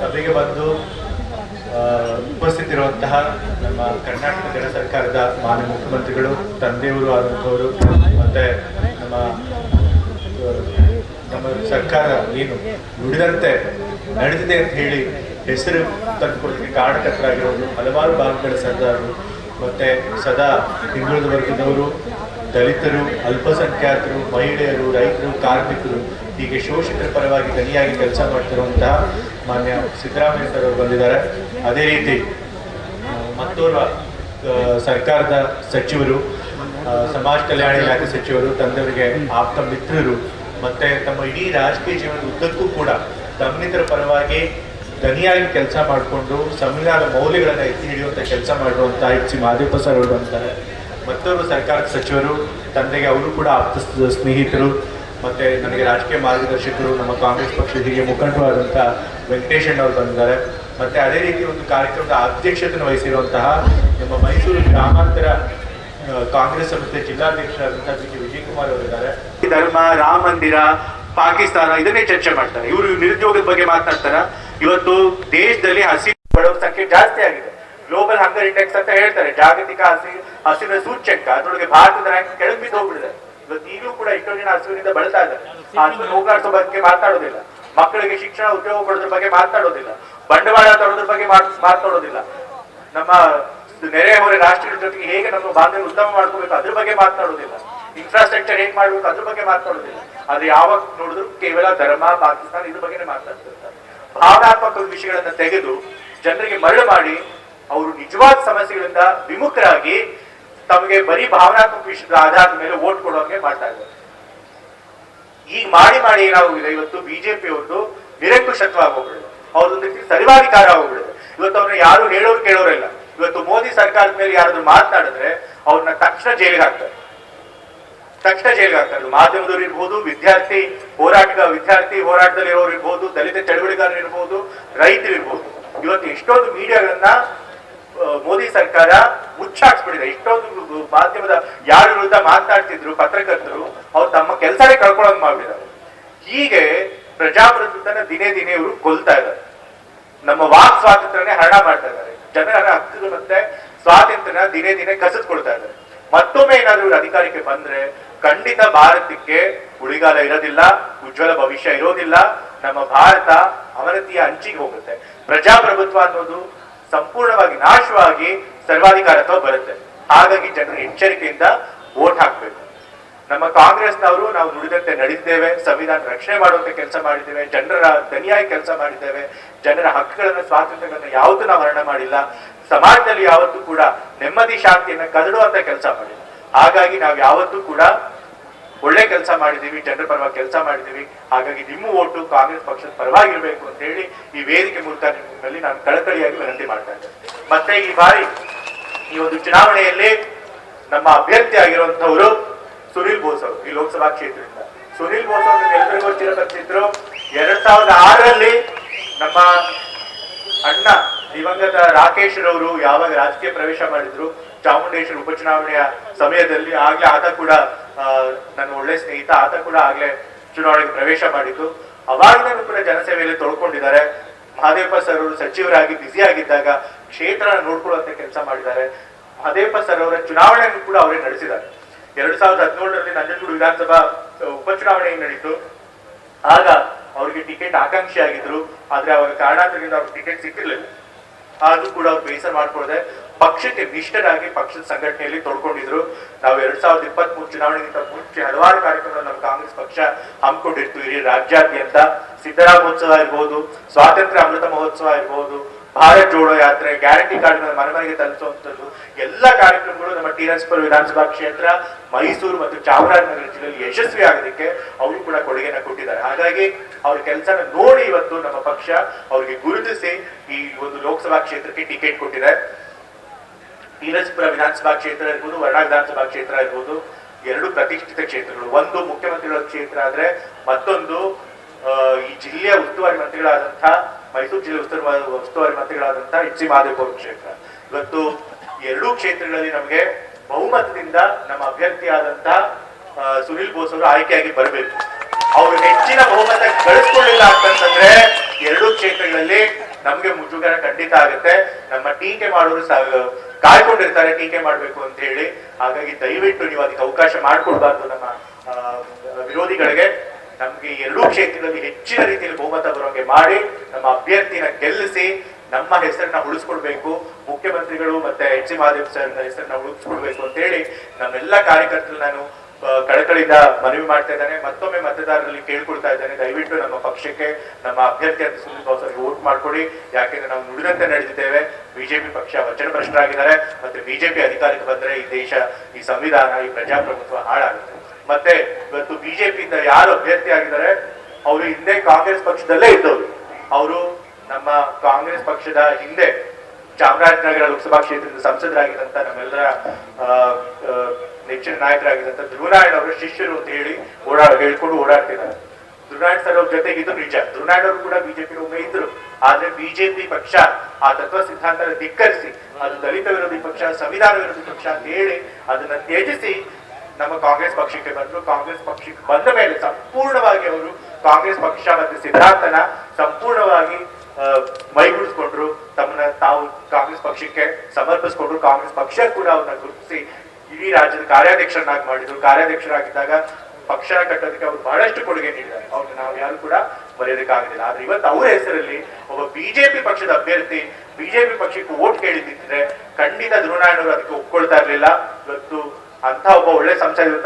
ಸಭೆಗೆ ಬಂದು ಉಪಸ್ಥಿತಿರುವಂತಹ ನಮ್ಮ ಕರ್ನಾಟಕ ಜನ ಸರ್ಕಾರದ ಮಾನ್ಯ ಮುಖ್ಯಮಂತ್ರಿಗಳು, ತಂದೆಯವರು ಆದಂಥವರು, ಮತ್ತೆ ನಮ್ಮ ಸರ್ಕಾರ ಏನು ನುಡಿದಂತೆ ನಡೆದಿದೆ ಅಂತ ಹೇಳಿ ಹೆಸರು ತಂದುಕೊಳ್ಳಲಿಕ್ಕೆ ಕಾರಣಕರ್ತರಾಗಿರೋರು ಹಲವಾರು ಭಾಗಗಳ ಸರ್ದಾರರು, ಮತ್ತೆ ಸದಾ ಹಿಂದುಳಿದ ವರ್ಗದವರು, ದಲಿತರು, ಅಲ್ಪಸಂಖ್ಯಾತರು, ಮಹಿಳೆಯರು, ರೈತರು, ಕಾರ್ಮಿಕರು, ಹೀಗೆ ಶೋಷಿತರ ಪರವಾಗಿ ದನಿಯಾಗಿ ಕೆಲಸ ಮಾಡ್ತಿರುವಂತಹ ಮಾನ್ಯ ಸಿದ್ದರಾಮಯ್ಯ ಸರ್ ಅವರು ಬಂದಿದ್ದಾರೆ. ಅದೇ ರೀತಿ ಮತ್ತೋರ್ವ ಸರ್ಕಾರದ ಸಚಿವರು, ಸಮಾಜ ಕಲ್ಯಾಣ ಇಲಾಖೆ ಸಚಿವರು, ತಂದೆಯವರಿಗೆ ಆಪ್ತ ಮಿತ್ರರು, ಮತ್ತೆ ತಮ್ಮ ಇಡೀ ರಾಜಕೀಯ ಜೀವನದ ಉದ್ದಕ್ಕೂ ಕೂಡ ತಮ್ಮಿತರ ಪರವಾಗಿ ದನಿಯಾಗಿ ಕೆಲಸ ಮಾಡಿಕೊಂಡು ಸಂವಿಧಾನ ಮೌಲ್ಯಗಳನ್ನ ಎತ್ತಿ ಹಿಡಿಯುವಂತ ಕೆಲಸ ಮಾಡಿರುವಂತಹ ಎಚ್.ಸಿ. ಮಾದೇವಪ್ಪ ಸರ್ ಅವರು ಬಂದಿದ್ದಾರೆ. ಮತ್ತೊಬ್ಬರು ಸರ್ಕಾರದ ಸಚಿವರು, ತಂದೆಗೆ ಅವರು ಕೂಡ ಆಪ್ತ ಸ್ನೇಹಿತರು, ಮತ್ತೆ ನನಗೆ ರಾಜಕೀಯ ಮಾರ್ಗದರ್ಶಕರು, ನಮ್ಮ ಕಾಂಗ್ರೆಸ್ ಪಕ್ಷದ ಹಿರಿಯ ಮುಖಂಡರಾದಂಥ ವೆಂಕಟೇಶ್ ಅವರು ಬಂದಿದ್ದಾರೆ. ಮತ್ತೆ ಅದೇ ರೀತಿ ಒಂದು ಕಾರ್ಯಕ್ರಮದ ಅಧ್ಯಕ್ಷತೆಯನ್ನು ವಹಿಸಿರುವಂತಹ ನಮ್ಮ ಮೈಸೂರು ಗ್ರಾಮಾಂತರ ಕಾಂಗ್ರೆಸ್ ಸಂಸ್ಥೆ ಜಿಲ್ಲಾಧ್ಯಕ್ಷರಾದಂತಹ ಶ್ರೀ ವಿಜಯಕುಮಾರ್ ಅವರಿದ್ದಾರೆ. ಧರ್ಮ, ರಾಮ ಮಂದಿರ, ಪಾಕಿಸ್ತಾನ ಇದನ್ನೇ ಚರ್ಚೆ ಮಾಡ್ತಾರೆ. ಇವರು ನಿರುದ್ಯೋಗದ ಬಗ್ಗೆ ಮಾತನಾಡ್ತಾರ. ಇವತ್ತು ದೇಶದಲ್ಲಿ ಹಸಿವು ಬಡವರ ಸಂಖ್ಯೆ ಜಾಸ್ತಿ ಆಗಿದೆ. ಗ್ಲೋಬಲ್ ಹಂಗರ್ ಇಂಡೆಕ್ಸ್ ಅಂತ ಹೇಳ್ತಾರೆ, ಜಾಗತಿಕ ಹಸಿವಿನ ಸೂಚ್ಯಂಕ, ಅದರೊಳಗೆ ಭಾರತದ ರ್ಯಾಂಕ್ ಕೆಳಗೆ ಬಿದ್ದು ಹೋಗ್ಬಿಡಿದೆ. ಇವತ್ತು ಈಗಲೂ ಕೂಡ ಇಷ್ಟೊಂದು ಜನ ಹಸುವಿನಿಂದ ಬಳಲ್ತಾ ಇದ್ದಾರೆ. ಹಸು ಹೋಗಾಡಿಸೋ ಬಗ್ಗೆ ಮಾತಾಡೋದಿಲ್ಲ, ಮಕ್ಕಳಿಗೆ ಶಿಕ್ಷಣ ಉದ್ಯೋಗ ಕೊಡೋದ್ರ ಬಗ್ಗೆ ಮಾತಾಡೋದಿಲ್ಲ, ಬಂಡವಾಳ ತರೋದ್ರ ಬಗ್ಗೆ ಮಾತಾಡೋದಿಲ್ಲ, ನಮ್ಮ ನೆರೆಹೊರೆ ರಾಷ್ಟ್ರಗಳ ಜೊತೆಗೆ ಹೇಗೆ ನಮ್ಮ ಬಾಂಧವ್ಯ ಉತ್ತಮ ಮಾಡ್ಕೋಬೇಕು ಅದ್ರ ಬಗ್ಗೆ ಮಾತನಾಡೋದಿಲ್ಲ, ಇನ್ಫ್ರಾಸ್ಟ್ರಕ್ಚರ್ ಹೇಗೆ ಮಾಡ್ಬೇಕು ಅದ್ರ ಬಗ್ಗೆ ಮಾತನಾಡೋದಿಲ್ಲ. ಅದು ಯಾವಾಗ ನೋಡಿದ್ರು ಕೇವಲ ಧರ್ಮ, ಪಾಕಿಸ್ತಾನ ಇದ್ರ ಬಗ್ಗೆ ಮಾತನಾಡ್ತಿರ್ತಾರೆ. ಭಾವನಾತ್ಮಕ ವಿಷಯಗಳನ್ನ ತೆಗೆದು ಜನರಿಗೆ ಮರಳು ಮಾಡಿ ಅವರು ನಿಜವಾದ ಸಮಸ್ಯೆಗಳಿಂದ ವಿಮುಖರಾಗಿ ತಮಗೆ ಬರೀ ಭಾವನಾತ್ಮಕ ವಿಷಯದ ಆಧಾರದ ಮೇಲೆ ವೋಟ್ ಕೊಡುವಂಗೆ ಮಾಡ್ತಾ ಇದ್ದಾರೆ. ಈಗ ಮಾಡಿ ಏನಾಗೋಗಿದೆ, ಇವತ್ತು ಬಿಜೆಪಿ ಅವ್ರದ್ದು ನಿರಂಕುಶತ್ವ ಆಗೋಗ್ಬಿಡಿದೆ, ಅವ್ರದೊಂದು ರೀತಿ ಸರ್ವಾಧಿಕಾರ ಆಗೋಗ್ಬಿಡಿದೆ. ಇವತ್ತು ಅವ್ರನ್ನ ಯಾರು ಹೇಳೋರು ಕೇಳೋರಿಲ್ಲ. ಇವತ್ತು ಮೋದಿ ಸರ್ಕಾರದ ಮೇಲೆ ಯಾರಾದ್ರೂ ಮಾತನಾಡಿದ್ರೆ ಅವ್ರನ್ನ ತಕ್ಷಣ ಜೈಲಿಗೆ ಹಾಕ್ತಾರೆ. ಮಾಧ್ಯಮದವ್ರು ಇರ್ಬೋದು, ವಿದ್ಯಾರ್ಥಿ ಹೋರಾಟದಲ್ಲಿ ಇರೋರು ಇರ್ಬೋದು, ದಲಿತ ಚಳವಳಿಗಾರರು ಇರ್ಬೋದು, ರೈತರು ಇರ್ಬೋದು. ಇವತ್ತು ಎಷ್ಟೊಂದು ಮೀಡಿಯಾಗಳನ್ನ ಮೋದಿ ಸರ್ಕಾರ ಮುಚ್ಚಾಕ್ಸ್ಬಿಟ್ಟಿದೆ. ಇಷ್ಟೊಂದು ಮಾಧ್ಯಮದ ಯಾರ ವಿರುದ್ಧ ಮಾತನಾಡ್ತಿದ್ರು ಪತ್ರಕರ್ತರು, ಅವ್ರು ತಮ್ಮ ಕೆಲಸನೇ ಕಳ್ಕೊಳ್ಳೋಂಗ್ ಮಾಡ್ಬಿಟ್ಟಿದ್ದಾರೆ. ಹೀಗೆ ಪ್ರಜಾಪ್ರಭುತ್ವನ ದಿನೇ ಇವರು ಕೊಲ್ತಾ ಇದ್ದಾರೆ. ನಮ್ಮ ವಾಕ್ ಸ್ವಾತಂತ್ರ್ಯನೇ ಹರಣ ಮಾಡ್ತಾ ಇದ್ದಾರೆ. ಜನರ ಹಕ್ಕು ಮತ್ತೆ ಸ್ವಾತಂತ್ರ್ಯನ ದಿನೇ ಕಸಿದ್ಕೊಳ್ತಾ ಇದ್ದಾರೆ. ಮತ್ತೊಮ್ಮೆ ಏನಾದ್ರೂ ಇವರು ಅಧಿಕಾರಕ್ಕೆ ಬಂದ್ರೆ ಖಂಡಿತ ಭಾರತಕ್ಕೆ ಉಳಿಗಾಲ ಇರೋದಿಲ್ಲ, ಉಜ್ವಲ ಭವಿಷ್ಯ ಇರೋದಿಲ್ಲ. ನಮ್ಮ ಭಾರತ ಅವನತಿಯ ಅಂಚಿಗೆ ಹೋಗುತ್ತೆ. ಪ್ರಜಾಪ್ರಭುತ್ವ ಅನ್ನೋದು ಸಂಪೂರ್ಣವಾಗಿ ನಾಶವಾಗಿ ಸರ್ವಾಧಿಕಾರತ್ವ ಬರುತ್ತೆ. ಹಾಗಾಗಿ ಜನರು ಎಚ್ಚರಿಕೆಯಿಂದ ವೋಟ್ ಹಾಕ್ಬೇಕು. ನಮ್ಮ ಕಾಂಗ್ರೆಸ್ನವರು ನಾವು ನುಡಿದಂತೆ ನಡೆದಿದ್ದೇವೆ, ಸಂವಿಧಾನ ರಕ್ಷಣೆ ಮಾಡುವಂತ ಕೆಲಸ ಮಾಡಿದ್ದೇವೆ, ಜನರ ದನಿಯಾಗಿ ಕೆಲಸ ಮಾಡಿದ್ದೇವೆ, ಜನರ ಹಕ್ಕುಗಳನ್ನ, ಸ್ವಾತಂತ್ರ್ಯಗಳನ್ನ ಯಾವತ್ತೂ ನಾವು ಹರಣ ಮಾಡಿಲ್ಲ. ಸಮಾಜದಲ್ಲಿ ಯಾವತ್ತೂ ಕೂಡ ನೆಮ್ಮದಿ ಶಾಂತಿಯನ್ನ ಕದಡುವಂತ ಕೆಲಸ ಮಾಡಿಲ್ಲ. ಹಾಗಾಗಿ ನಾವು ಯಾವತ್ತೂ ಕೂಡ ಒಳ್ಳೆ ಕೆಲಸ ಮಾಡಿದೀವಿ, ಜನರ ಪರವಾಗಿ ಕೆಲಸ ಮಾಡಿದೀವಿ. ಹಾಗಾಗಿ ನಿಮ್ಮ ಓಟು ಕಾಂಗ್ರೆಸ್ ಪಕ್ಷದ ಪರವಾಗಿರ್ಬೇಕು ಅಂತ ಹೇಳಿ ಈ ವೇದಿಕೆ ಮೂಲಕ ನಿಮ್ಮಲ್ಲಿ ನಾನು ಕಳಕಳಿಯಾಗಿ ವಿನಂತಿ ಮಾಡ್ತಾ ಇದ್ದೇನೆ. ಮತ್ತೆ ಈ ಬಾರಿ ಈ ಒಂದು ಚುನಾವಣೆಯಲ್ಲಿ ನಮ್ಮ ಅಭ್ಯರ್ಥಿ ಆಗಿರುವಂತವರು ಸುನಿಲ್ ಬೋಸ್ ಅವರು, ಈ ಲೋಕಸಭಾ ಕ್ಷೇತ್ರದಿಂದ. ಸುನಿಲ್ ಬೋಸ್ ಅವರು ಎಲ್ಲರಿಗೂ ಚಿರಪರಿಚಿತರು. 2006ರಲ್ಲಿ ನಮ್ಮ ಅಣ್ಣ ದಿವಂಗತ ರಾಕೇಶ್ ರವರು ಯಾವಾಗ ರಾಜಕೀಯ ಪ್ರವೇಶ ಮಾಡಿದ್ರು ಚಾಮುಂಡೇಶ್ವರಿ ಉಪಚುನಾವಣೆಯ ಸಮಯದಲ್ಲಿ, ಆಗ್ಲೇ ಆತ ಕೂಡ ನನ್ನ ಒಳ್ಳೆ ಸ್ನೇಹಿತ, ಆತ ಕೂಡ ಆಗ್ಲೇ ಚುನಾವಣೆಗೆ ಪ್ರವೇಶ ಮಾಡಿದ್ದು. ಅವಾಗಿನೂ ಕೂಡ ಜನಸೇವೆಯಲ್ಲಿ ತೊಳ್ಕೊಂಡಿದ್ದಾರೆ. ಮಹದೇವಪ್ಪ ಸರ್ ಅವರು ಸಚಿವರಾಗಿ ಬ್ಯುಸಿ ಆಗಿದ್ದಾಗ ಕ್ಷೇತ್ರನ ನೋಡ್ಕೊಳ್ಳುವಂತ ಕೆಲಸ ಮಾಡಿದ್ದಾರೆ. ಮಹದೇವಪ್ಪ ಸರ್ ಅವರ ಚುನಾವಣೆಯನ್ನು ಕೂಡ ಅವರೇ ನಡೆಸಿದ್ದಾರೆ. 2017ರಲ್ಲಿ ನಂಜನಗೂಡು ವಿಧಾನಸಭಾ ಉಪಚುನಾವಣೆ ನಡೀತು. ಆಗ ಅವರಿಗೆ ಟಿಕೆಟ್ ಆಕಾಂಕ್ಷಿ ಆಗಿದ್ರು, ಆದ್ರೆ ಅವರ ಕಾರಣಾಂತರದಿಂದ ಅವ್ರಿಗೆ ಟಿಕೆಟ್ ಸಿಕ್ಕಿರ್ಲಿಲ್ಲ. ಆದ್ರೂ ಕೂಡ ಅವ್ರು ಬೇಸರ ಮಾಡ್ಕೊಳ್ಳದೆ ಪಕ್ಷಕ್ಕೆ ನಿಷ್ಠರಾಗಿ ಪಕ್ಷದ ಸಂಘಟನೆಯಲ್ಲಿ ತೊಡ್ಕೊಂಡಿದ್ರು. ನಾವು 2023 ಚುನಾವಣೆಗಿಂತ ಮುಂಚೆ ಹಲವಾರು ಕಾರ್ಯಕ್ರಮಗಳು ನಮ್ಮ ಕಾಂಗ್ರೆಸ್ ಪಕ್ಷ ಹಮ್ಮಿಕೊಂಡಿರ್ತು. ಇಡೀ ರಾಜ್ಯಾದ್ಯಂತ ಸಿದ್ದರಾಮೋತ್ಸವ ಇರ್ಬೋದು, ಸ್ವಾತಂತ್ರ್ಯ ಅಮೃತ ಮಹೋತ್ಸವ ಇರ್ಬೋದು, ಭಾರತ್ ಜೋಡೋ ಯಾತ್ರೆ, ಗ್ಯಾರಂಟಿ ಕಾರ್ಡ್ ಮನೆಗೆ ತಲುಪಿಸುವಂತದ್ದು ಎಲ್ಲ ಕಾರ್ಯಕ್ರಮಗಳು ನಮ್ಮ ಟಿ.ನರಸೀಪುರ ವಿಧಾನಸಭಾ ಕ್ಷೇತ್ರ, ಮೈಸೂರು ಮತ್ತು ಚಾಮರಾಜನಗರ ಜಿಲ್ಲೆಯಲ್ಲಿ ಯಶಸ್ವಿ ಆಗೋದಕ್ಕೆ ಅವರು ಕೂಡ ಕೊಡುಗೆನ ಕೊಟ್ಟಿದ್ದಾರೆ. ಹಾಗಾಗಿ ಅವ್ರ ಕೆಲಸನ ನೋಡಿ ಇವತ್ತು ನಮ್ಮ ಪಕ್ಷ ಅವರಿಗೆ ಗುರುತಿಸಿ ಈ ಒಂದು ಲೋಕಸಭಾ ಕ್ಷೇತ್ರಕ್ಕೆ ಟಿಕೆಟ್ ಕೊಟ್ಟಿದೆ. ಟಿ.ನರಸೀಪುರ ವಿಧಾನಸಭಾ ಕ್ಷೇತ್ರ ಇರ್ಬೋದು, ವರ್ಣ ವಿಧಾನಸಭಾ ಕ್ಷೇತ್ರ ಇರ್ಬೋದು, ಎರಡು ಪ್ರತಿಷ್ಠಿತ ಕ್ಷೇತ್ರಗಳು. ಒಂದು ಮುಖ್ಯಮಂತ್ರಿಗಳ ಕ್ಷೇತ್ರ ಆದ್ರೆ ಮತ್ತೊಂದು ಈ ಜಿಲ್ಲೆಯ ಉಸ್ತುವಾರಿ ಮಂತ್ರಿಗಳಾದಂತಹ, ಮೈಸೂರು ಜಿಲ್ಲೆ ಉಸ್ತುವಾರಿ ಮಂತ್ರಿಗಳಾದಂತಹ ಎಚ್.ಸಿ. ಮಾದೇವಪ್ಪ ಕ್ಷೇತ್ರ. ಇವತ್ತು ಎರಡೂ ಕ್ಷೇತ್ರಗಳಲ್ಲಿ ನಮಗೆ ಬಹುಮತದಿಂದ ನಮ್ಮ ಅಭ್ಯರ್ಥಿಯಾದಂತಹ ಸುನಿಲ್ ಬೋಸ್ ಅವರು ಆಯ್ಕೆಯಾಗಿ ಬರಬೇಕು. ಅವರು ಹೆಚ್ಚಿನ ಬಹುಮತ ಗಳಿಸ್ಕೊಳ್ಳಿಲ್ಲ ಅಂತಂದ್ರೆ ಎರಡೂ ಕ್ಷೇತ್ರಗಳಲ್ಲಿ ನಮ್ಗೆ ಮುಜುಗರ ಖಂಡಿತ ಆಗುತ್ತೆ. ನಮ್ಮ ಟೀಕೆ ಮಾಡೋರು ಕಾಯ್ಕೊಂಡಿರ್ತಾರೆ ಟೀಕೆ ಮಾಡ್ಬೇಕು ಅಂತ ಹೇಳಿ. ಹಾಗಾಗಿ ದಯವಿಟ್ಟು ನೀವು ಅದಕ್ಕೆ ಅವಕಾಶ ಮಾಡ್ಕೊಡ್ಬಾರ್ದು ನಮ್ಮ ವಿರೋಧಿಗಳಿಗೆ. ನಮ್ಗೆ ಎರಡೂ ಕ್ಷೇತ್ರದಲ್ಲಿ ಹೆಚ್ಚಿನ ರೀತಿಯಲ್ಲಿ ಬಹುಮತ ಬರೋಂಗೆ ಮಾಡಿ ನಮ್ಮ ಅಭ್ಯರ್ಥಿನ ಗೆಲ್ಲಿಸಿ ನಮ್ಮ ಹೆಸರನ್ನ ಉಳಿಸ್ಕೊಡ್ಬೇಕು. ಮುಖ್ಯಮಂತ್ರಿಗಳು ಮತ್ತೆ ಎಚ್.ಸಿ. ಮಹದೇವ್ ಸರ್ ಹೆಸರನ್ನ ಉಳಿಸ್ಕೊಡ್ಬೇಕು ಅಂತ ಹೇಳಿ ನಮ್ಮೆಲ್ಲ ಕಾರ್ಯಕರ್ತರು ನಾನು ಕಳಕಳಿಯಿಂದ ಮನವಿ ಮಾಡ್ತಾ ಇದ್ದಾನೆ. ಮತ್ತೊಮ್ಮೆ ಮತದಾರರಲ್ಲಿ ಕೇಳ್ಕೊಳ್ತಾ ಇದ್ದಾನೆ, ದಯವಿಟ್ಟು ನಮ್ಮ ಪಕ್ಷಕ್ಕೆ ನಮ್ಮ ಅಭ್ಯರ್ಥಿ ಅಂತ ಸುನಿಲ್ ಬೋಸ್ಗೆ ವೋಟ್ ಮಾಡ್ಕೊಡಿ. ಯಾಕೆಂದ್ರೆ ನಾವು ನುಡಿದಂತೆ ನಡೆದಿದ್ದೇವೆ. ಬಿಜೆಪಿ ಪಕ್ಷ ವಚನಭ್ರಷ್ಟರಾಗಿದ್ದಾರೆ. ಮತ್ತೆ ಬಿಜೆಪಿ ಅಧಿಕಾರಕ್ಕೆ ಬಂದ್ರೆ ಈ ದೇಶ, ಈ ಸಂವಿಧಾನ, ಈ ಪ್ರಜಾಪ್ರಭುತ್ವ ಹಾಳಾಗುತ್ತೆ. ಮತ್ತೆ ಇವತ್ತು ಬಿಜೆಪಿಯಿಂದ ಯಾರು ಅಭ್ಯರ್ಥಿ ಆಗಿದ್ದಾರೆ ಅವರು ಹಿಂದೆ ಕಾಂಗ್ರೆಸ್ ಪಕ್ಷದಲ್ಲೇ ಇದ್ದವರು. ಅವರು ನಮ್ಮ ಕಾಂಗ್ರೆಸ್ ಪಕ್ಷದ ಹಿಂದೆ ಚಾಮರಾಜನಗರ ಲೋಕಸಭಾ ಕ್ಷೇತ್ರದ ಸಂಸದರಾಗಿದ್ದಂತ ನಮ್ಮೆಲ್ಲರ ನೆಚ್ಚಿನ ನಾಯಕರಾಗಿದ್ದಂತ ಧ್ರುವನಾರಾಯಣ ಅವರ ಶಿಷ್ಯರು ಅಂತ ಹೇಳಿ ಹೇಳ್ಕೊಂಡು ಓಡಾಡ್ತಿದ್ದಾರೆ. ಧ್ರುವನಾರಾಯಣ ಸರ್ ಅವ್ರ ಜೊತೆಗೆ ಇದು ನಿಜ. ಧ್ರುವನಾರಾಯಣ ಅವರು ಕೂಡ ಬಿಜೆಪಿ ಒಮ್ಮೆ ಇದ್ರು. ಆದ್ರೆ ಬಿಜೆಪಿ ಪಕ್ಷ ಆ ತತ್ವ ಸಿದ್ಧಾಂತ ಧಿಕ್ಕರಿಸಿ ಅದು ದಲಿತ ವಿರೋಧಿ ಪಕ್ಷ, ಸಂವಿಧಾನ ವಿರೋಧಿ ಪಕ್ಷ ಅಂತ ಹೇಳಿ ಅದನ್ನ ತ್ಯಜಿಸಿ ನಮ್ಮ ಕಾಂಗ್ರೆಸ್ ಪಕ್ಷಕ್ಕೆ ಬಂದ್ರು. ಕಾಂಗ್ರೆಸ್ ಪಕ್ಷಕ್ಕೆ ಬಂದ ಮೇಲೆ ಸಂಪೂರ್ಣವಾಗಿ ಅವರು ಕಾಂಗ್ರೆಸ್ ಪಕ್ಷ ಮತ್ತೆ ಸಿದ್ಧಾಂತನ ಸಂಪೂರ್ಣವಾಗಿ ಮೈಗೂಡಿಸ್ಕೊಂಡ್ರು. ತಮ್ಮನ್ನ ತಾವು ಕಾಂಗ್ರೆಸ್ ಪಕ್ಷಕ್ಕೆ ಸಮರ್ಪಿಸ್ಕೊಂಡ್ರು. ಕಾಂಗ್ರೆಸ್ ಪಕ್ಷ ಕೂಡ ಅವ್ರನ್ನ ಗುರುತಿಸಿ ಇಡೀ ರಾಜ್ಯದ ಕಾರ್ಯಾಧ್ಯಕ್ಷರನ್ನಾಗಿ ಮಾಡಿದ್ರು. ಕಾರ್ಯಾಧ್ಯಕ್ಷರಾಗಿದ್ದಾಗ ಪಕ್ಷನ ಕಟ್ಟೋದಕ್ಕೆ ಅವ್ರು ಬಹಳಷ್ಟು ಕೊಡುಗೆ ನೀಡಿದ್ದಾರೆ. ಅವ್ರನ್ನ ನಾವು ಯಾರು ಕೂಡ ಮರೆಯೋದಕ್ಕಾಗೋದಿಲ್ಲ. ಆದ್ರೆ ಇವತ್ತು ಅವರ ಹೆಸರಲ್ಲಿ ಒಬ್ಬ ಬಿಜೆಪಿ ಪಕ್ಷದ ಅಭ್ಯರ್ಥಿ ಬಿಜೆಪಿ ಪಕ್ಷಕ್ಕೆ ವೋಟ್ ಕೇಳಿದ್ರೆ ಖಂಡಿತ ಧ್ರುವನಾರಾಯಣ ಅವರು ಅದಕ್ಕೆ ಒಪ್ಕೊಳ್ತಾ ಇರ್ಲಿಲ್ಲ. ಇವತ್ತು ಅಂತ ಒಬ್ಬ ಒಳ್ಳೆ ಸಂಸದ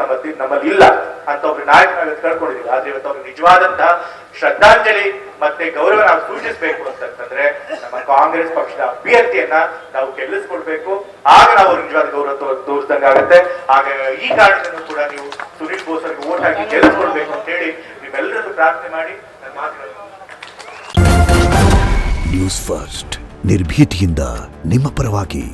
ನಮ್ಮಲ್ಲಿ ಇಲ್ಲ, ಅಂತ ಒಬ್ಬ ನಾಯಕನಾಗ ಕಳ್ಕೊಂಡಿದ್ದೀವಿ. ಆದ್ರೆ ಇವತ್ತು ಅವ್ರಿಗೆ ನಿಜವಾದಂತಹ ಶ್ರದ್ಧಾಂಜಲಿ ಮತ್ತೆ ಗೌರವ ನಾವು ಸೂಚಿಸಬೇಕು ಅಂತಂದ್ರೆ ನಮ್ಮ ಕಾಂಗ್ರೆಸ್ ಪಕ್ಷದ ಅಭ್ಯರ್ಥಿಯನ್ನ ನಾವು ಗೆಲ್ಲಿಸ್ಕೊಡ್ಬೇಕು. ಆಗ ನಾವು ಅವ್ರಿಗೆ ನಿಜವಾದ ಗೌರವ ತೋರಿಸ್ದಂಗಾಗುತ್ತೆ. ಆಗ ಈ ಕಾರಣದಿಂದ ಕೂಡ ನೀವು ಸುನಿಲ್ ಬೋಸ್ ಅವರಿಗೆ ವೋಟ್ ಹಾಕಿ ಗೆಲ್ಲಿಸ್ಕೊಡ್ಬೇಕು ಅಂತ ಹೇಳಿ ನೀವೆಲ್ಲರನ್ನು ಪ್ರಾರ್ಥನೆ ಮಾಡಿ ನನ್ನ ಮಾತುಗಳನ್ನು. ನ್ಯೂಸ್ ಫಸ್ಟ್ ನಿರ್ಭೀತಿಯಿಂದ ನಿಮ್ಮ ಪರವಾಗಿ.